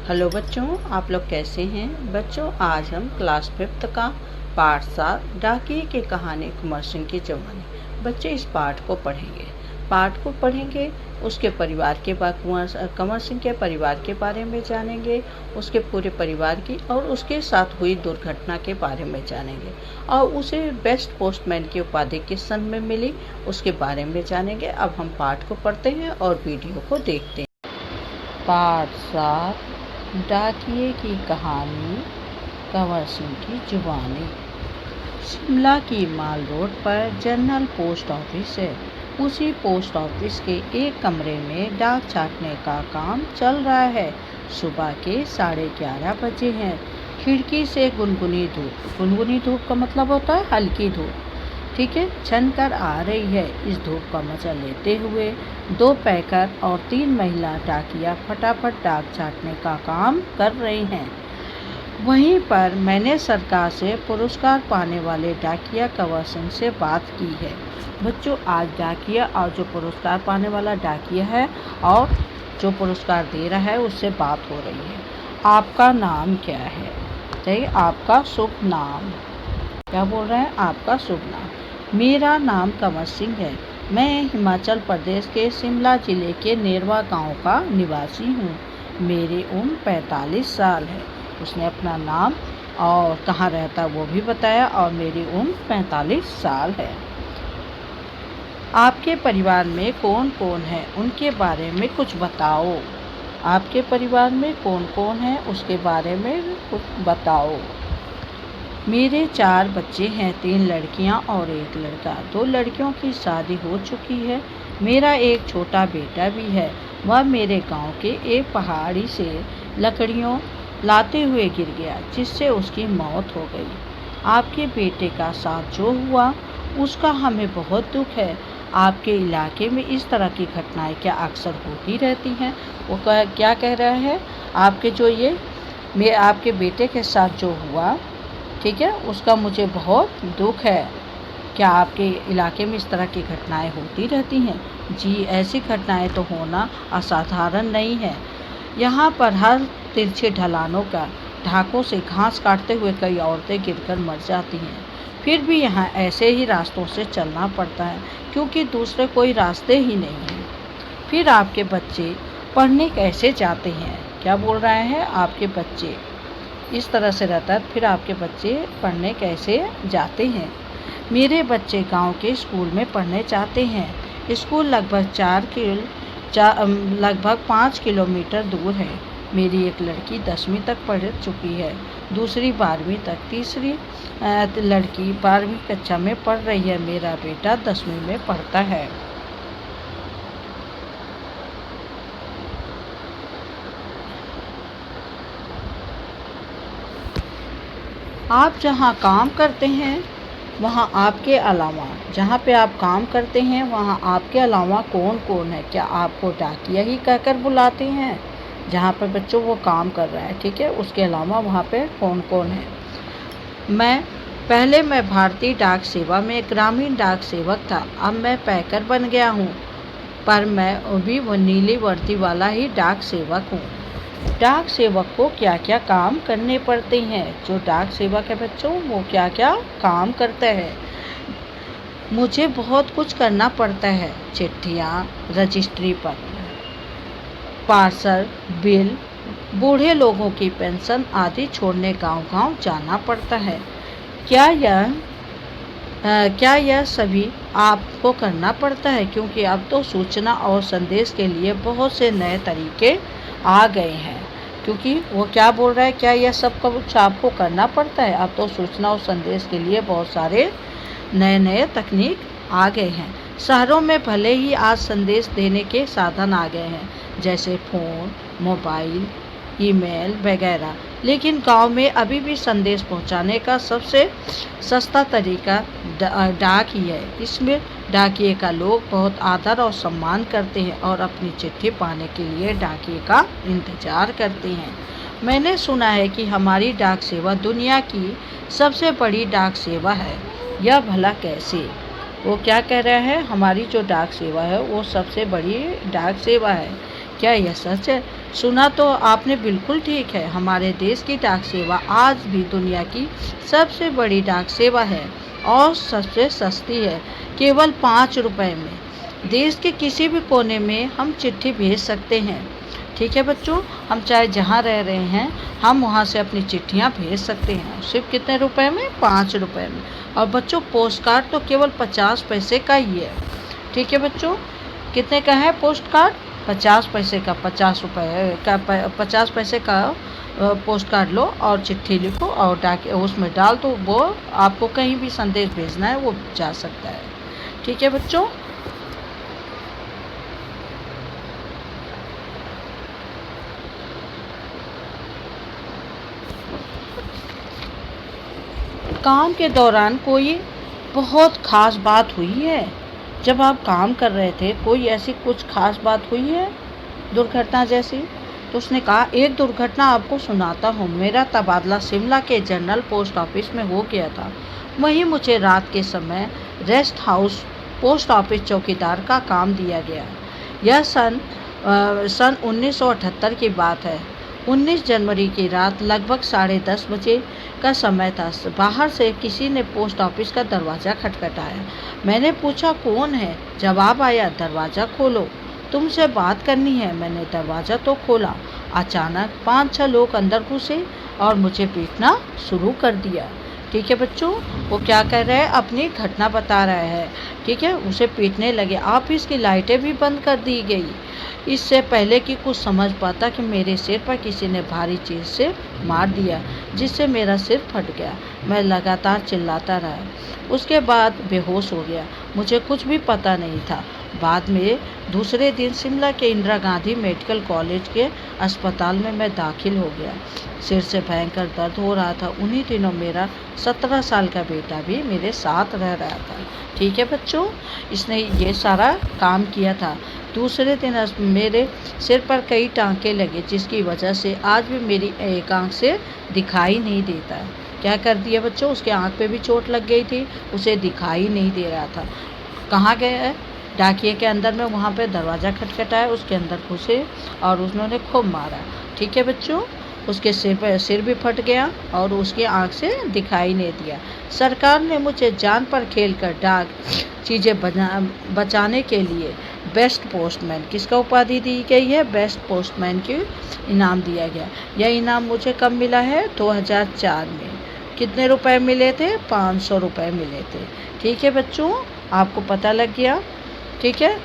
Hello बच्चों, आप लोग कैसे हैं? बच्चों, आज हम क्लास 5th का पाठ 7 डाकिये की कहानी कुंवर सिंह की जवानी। बच्चे इस पाठ को पढ़ेंगे। उसके परिवार के बाद कंवर सिंह के परिवार के बारे में जानेंगे, उसके पूरे परिवार की और उसके साथ हुई दुर्घटना के बारे में जानेंगे और उसे बेस्ट पोस्टमैन की उपाधि किस सन में मिली उसके बारे में जानेंगे। अब हम पाठ को पढ़ते हैं और वीडियो को देखते हैं। पाठ 7 डाकिये की कहानी कंवर सिंह की जुबानी। शिमला की माल रोड पर जनरल पोस्ट ऑफिस है। उसी पोस्ट ऑफिस के एक कमरे में डाक छापने का काम चल रहा है। सुबह के 11:30 बजे हैं। खिड़की से गुनगुनी धूप का मतलब होता है हल्की धूप, ठीक है, छन कर आ रही है। इस धूप का मजा लेते हुए 2 पैकर और 3 महिला डाकिया फटाफट डाक छाटने का काम कर रही हैं। वहीं पर मैंने सरकार से पुरस्कार पाने वाले डाकिया कंवर सिंह से बात की है। बच्चों, आज डाकिया और जो पुरस्कार पाने वाला डाकिया है और जो पुरस्कार दे रहा है उससे बात हो रही है। आपका नाम क्या है? चाहिए आपका शुभ नाम। क्या बोल रहे हैं? आपका शुभ नाम। मेरा नाम कंवर सिंह है। मैं हिमाचल प्रदेश के शिमला जिले के नेरवा गांव का निवासी हूँ। मेरी उम्र 45 साल है। उसने अपना नाम और कहाँ रहता है वो भी बताया और मेरी उम्र 45 साल है। आपके परिवार में कौन कौन है उनके बारे में कुछ बताओ। आपके परिवार में कौन कौन है उसके बारे में कुछ बताओ। मेरे 4 बच्चे हैं, 3 लड़कियां और 1 लड़का। 2 लड़कियों की शादी हो चुकी है। मेरा एक छोटा बेटा भी है। वह मेरे गांव के एक पहाड़ी से लकड़ियों लाते हुए गिर गया, जिससे उसकी मौत हो गई। आपके बेटे का साथ जो हुआ उसका हमें बहुत दुख है। आपके इलाके में इस तरह की घटनाएं क्या अक्सर होती रहती हैं? वो क्या कह रहा है? आपके बेटे के साथ जो हुआ, ठीक है, उसका मुझे बहुत दुख है। क्या आपके इलाके में इस तरह की घटनाएं होती रहती हैं? जी, ऐसी घटनाएं तो होना असाधारण नहीं है। यहाँ पर हर तिरछे ढलानों का ढाकों से घास काटते हुए कई औरतें गिरकर मर जाती हैं। फिर भी यहाँ ऐसे ही रास्तों से चलना पड़ता है क्योंकि दूसरे कोई रास्ते ही नहीं हैं। फिर आपके बच्चे पढ़ने कैसे जाते हैं? क्या बोल रहे हैं? आपके बच्चे इस तरह से रहता है। फिर आपके बच्चे पढ़ने कैसे जाते हैं? मेरे बच्चे गांव के स्कूल में पढ़ने जाते हैं। स्कूल लगभग 5 किलोमीटर दूर है। मेरी एक लड़की 10वीं तक पढ़ चुकी है, दूसरी 12वीं तक, तीसरी लड़की 12वीं कक्षा में पढ़ रही है। मेरा बेटा 10वीं में पढ़ता है। आप जहाँ काम करते हैं वहाँ आपके अलावा जहाँ पे आप काम करते हैं वहाँ आपके अलावा कौन कौन है? क्या आपको डाकिया ही कहकर बुलाते हैं? जहाँ पर बच्चों वो काम कर रहा है, ठीक है, उसके अलावा वहाँ पे कौन कौन है? पहले मैं भारतीय डाक सेवा में ग्रामीण डाक सेवक था। अब मैं पैकर बन गया हूँ, पर मैं अभी वो नीली वर्दी वाला ही डाक सेवक हूँ। डाक सेवक को क्या क्या काम करने पड़ते हैं? जो डाक सेवक है बच्चों वो क्या क्या काम करता है? मुझे बहुत कुछ करना पड़ता है। चिट्ठियाँ, रजिस्ट्री पत्र, पार्सल, बिल, बूढ़े लोगों की पेंशन आदि छोड़ने गांव-गांव जाना पड़ता है। क्या यह सभी आपको करना पड़ता है? क्योंकि अब तो सूचना और संदेश के लिए बहुत से नए तरीके आ गए हैं। क्योंकि वो क्या बोल रहा है? क्या यह सब कुछ आपको करना पड़ता है? अब तो सूचना और संदेश के लिए बहुत सारे नए तकनीक आ गए हैं। शहरों में भले ही आज संदेश देने के साधन आ गए हैं, जैसे फ़ोन, मोबाइल, ईमेल वगैरह, लेकिन गांव में अभी भी संदेश पहुंचाने का सबसे सस्ता तरीका डाक ही है। इसमें डाकिये का लोग बहुत आदर और सम्मान करते हैं और अपनी चिट्ठी पाने के लिए डाकिये का इंतज़ार करते हैं। मैंने सुना है कि हमारी डाक सेवा दुनिया की सबसे बड़ी डाक सेवा है। यह भला कैसे? वो क्या कह रहा है? हमारी जो डाक सेवा है वो सबसे बड़ी डाक सेवा है। क्या यह सच है? सुना तो आपने बिल्कुल ठीक है। हमारे देश की डाक सेवा आज भी दुनिया की सबसे बड़ी डाक सेवा है और सबसे सस्ती है, केवल 5 रुपए में। देश के किसी भी कोने में हम चिट्ठी भेज सकते हैं। ठीक है बच्चों, हम चाहे जहाँ रह रहे हैं, हम वहाँ से अपनी चिट्ठियाँ भेज सकते हैं। सिर्फ कितने रुपए में? 5 रुपए में। और बच्चों, पोस्ट कार्ड तो केवल 50 पैसे का ही है। ठीक है बच्चों, कितने का है पोस्ट कार्ड? 50 पैसे का, 50 रुपए का 50 पैसे का पोस्ट कार्ड लो और चिट्ठी लिखो और डाक उसमें डाल दो। वो आपको कहीं भी संदेश भेजना है वो जा सकता है। ठीक है बच्चों। काम के दौरान कोई बहुत ख़ास बात हुई है? जब आप काम कर रहे थे, कोई ऐसी कुछ ख़ास बात हुई है दुर्घटना जैसी? तो उसने कहा, एक दुर्घटना आपको सुनाता हूँ। मेरा तबादला शिमला के जनरल पोस्ट ऑफिस में हो गया था। वहीं मुझे रात के समय रेस्ट हाउस पोस्ट ऑफिस चौकीदार का काम दिया गया। यह सन 1978 की बात है। 19 जनवरी की रात लगभग 10:30 बजे का समय था। बाहर से किसी ने पोस्ट ऑफिस का दरवाज़ा खटखटाया। मैंने पूछा, कौन है? जवाब आया, दरवाज़ा खोलो, तुमसे बात करनी है। मैंने दरवाज़ा तो खोला। अचानक 5-6 लोग अंदर घुसे और मुझे पीटना शुरू कर दिया। ठीक है बच्चों, वो क्या कर रहा है? अपनी घटना बता रहा है। ठीक है, उसे पीटने लगे। ऑफिस की लाइटें भी बंद कर दी गई। इससे पहले कि कुछ समझ पाता कि मेरे सिर पर किसी ने भारी चीज़ से मार दिया, जिससे मेरा सिर फट गया। मैं लगातार चिल्लाता रहा। उसके बाद बेहोश हो गया। मुझे कुछ भी पता नहीं था। बाद में दूसरे दिन शिमला के इंदिरा गांधी मेडिकल कॉलेज के अस्पताल में मैं दाखिल हो गया। सिर से भयंकर दर्द हो रहा था। उन्हीं दिनों मेरा 17 साल का बेटा भी मेरे साथ रह रहा था। ठीक है बच्चों, इसने ये सारा काम किया था। दूसरे दिन मेरे सिर पर कई टांके लगे, जिसकी वजह से आज भी मेरी एक आंख से दिखाई नहीं देता। क्या कर दिया बच्चों? उसके आंख पे भी चोट लग गई थी, उसे दिखाई नहीं दे रहा था। कहाँ गए? डाकिए के अंदर में, वहाँ पे दरवाज़ा खटखटाया, उसके अंदर घुसे और उन्होंने खूब मारा। ठीक है बच्चों, उसके सिर भी फट गया और उसकी आंख से दिखाई नहीं दिया। सरकार ने मुझे जान पर खेलकर डाक चीज़ें बचाने के लिए बेस्ट पोस्टमैन, किसका उपाधि दी गई है? बेस्ट पोस्टमैन की इनाम दिया गया। यह इनाम मुझे कब मिला है? 2004 में। कितने रुपए मिले थे? 500 रुपए मिले थे। ठीक है बच्चों, आपको पता लग गया। ठीक है।